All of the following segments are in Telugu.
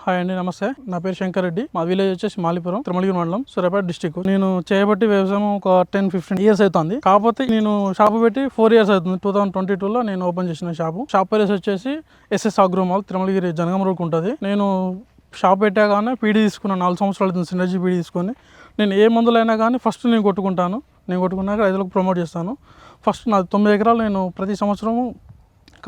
హాయ్ అండి, నమస్తే. నా పేరు శంకర్ రెడ్డి. మా విలేజ్ వచ్చేసి మాలిపురం, తిరుమలగిరి మండలం, సూర్యాపేట డిస్టిక్. నేను చేయబట్టి వ్యవసాయం ఒక 10-15 ఇయర్స్ అవుతుంది. కాకపోతే నేను షాపు పెట్టి 4 years అవుతుంది. 2022లో నేను ఓపెన్ చేసిన షాప్ ప్రైస్ వచ్చేసి SS అగ్రోమాల్, తిరుమలగిరి జనగం రోడ్ ఉంటుంది. నేను షాప్ పెట్టాగానే పీడీ తీసుకున్నాను. 4 సంవత్సరాలు అవుతుంది సినర్జీ పీడీ తీసుకొని. నేను ఏ మందులైనా కానీ ఫస్ట్ నేను కొట్టుకుంటాను. నేను కొట్టుకున్నాక రైతులకు ప్రమోట్ చేస్తాను. ఫస్ట్ నాది 9 ఎకరాలు. నేను ప్రతి సంవత్సరము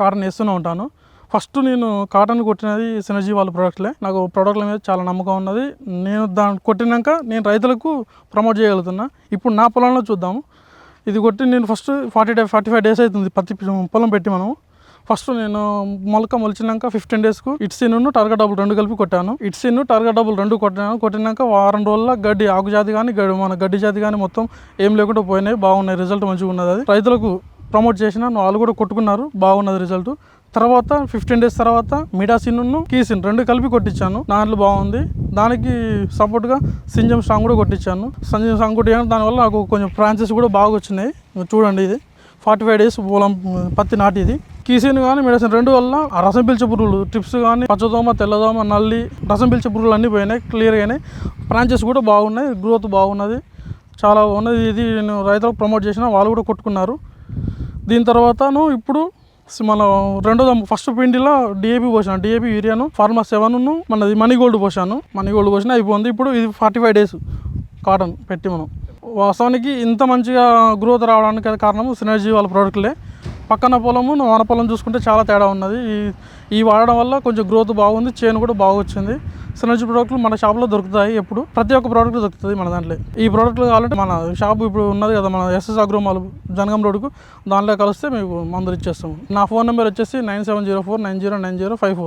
కాటన్ వేస్తూనే ఉంటాను. ఫస్ట్ నేను కాటన్ కొట్టినది సినర్జీ వాళ్ళ ప్రోడక్ట్లే. నాకు ప్రోడక్ట్ల మీద చాలా నమ్మకం ఉన్నది. నేను దాన్ని కొట్టినాక నేను రైతులకు ప్రమోట్ చేయగలుగుతున్నా. ఇప్పుడు నా పొలంలో చూద్దాము. ఇది కొట్టి నేను ఫస్ట్ 45 days అవుతుంది పత్తి పొలం పెట్టి. మనం ఫస్ట్ నేను మొలిచినాక 15 daysకు ఇట్సిన్ టార్గెట్ డబుల్ 2 కలిపి కొట్టాను. ఇట్సిన్ టార్గెట్ డబుల్ 2 కొట్టినాక వారం రోజుల గడ్డి, ఆకు జాతి కానీ మన గడ్డి జాతి కానీ మొత్తం ఏం లేకుండా పోయినాయి. బాగున్నాయి, రిజల్ట్ మంచిగా ఉన్నది. అది రైతులకు ప్రమోట్ చేసిన వాళ్ళు కూడా కొట్టుకున్నారు, బాగున్నది రిజల్ట్. తర్వాత 15 days తర్వాత మిడాసిన్ కీసిన్ 2 కలిపి కొట్టించాను. దాంట్లో బాగుంది. దానికి సపోర్ట్గా సింజం స్ట్రాంగ్ కూడా కొట్టించాను. సింజం స్ట్రాంగ్ కొట్టించాను. దానివల్ల నాకు కొంచెం బ్రాంచెస్ కూడా బాగా వచ్చినాయి. చూడండి, ఇది 45 days పొలం పత్తి నాటి. ఇది కీసిన్ కానీ మిడాసిన్ 2 వల్ల ఆ రసం పీల్చే పురుగులు, ట్రిప్స్ కానీ, పచ్చదోమ, తెల్లదోమ, నల్లి, రసం పీల్చే పురుగులు అన్నీ పోయినాయి, క్లియర్గా అయినాయి. బ్రాంచెస్ కూడా బాగున్నాయి, గ్రోత్ బాగున్నది, చాలా బాగున్నది. ఇది నేను రైతులకు ప్రమోట్ చేసిన, వాళ్ళు కూడా కొట్టుకున్నారు. దీని తర్వాతను ఇప్పుడు మన ఫస్ట్ పిండిలో DAP పోసాను. DAP యూరియాను ఫార్మా 7 మనది మనీ గోల్డ్ పోసిన అయిపోయింది. ఇప్పుడు ఇది 45 days కాటన్ పెట్టి. మనం వాస్తవానికి ఇంత మంచిగా గ్రోత్ రావడానికి కారణం సినర్జీ వాళ్ళ ప్రోడక్ట్లే. పక్కన పొలము మన పొలం చూసుకుంటే చాలా తేడా ఉన్నది. ఈ వాడడం వల్ల కొంచెం గ్రోత్ బాగుంది, చేను కూడా బాగా వచ్చింది. సినర్జీ ప్రోడక్ట్లు మన షాప్లో దొరుకుతాయి. ఎప్పుడు ప్రతి ఒక్క ప్రోడక్ట్ దొరుకుతుంది మన దాంట్లో. ఈ ప్రోడక్ట్లు కావాలంటే మన షాప్ ఇప్పుడు ఉన్నది కదా, మన SS అగ్రోమాల్ జనగం రోడ్కు, దాంట్లో కలిస్తే మీకు మందులు ఇచ్చేస్తాము. నా ఫోన్ నెంబర్ వచ్చేసి 9704909054.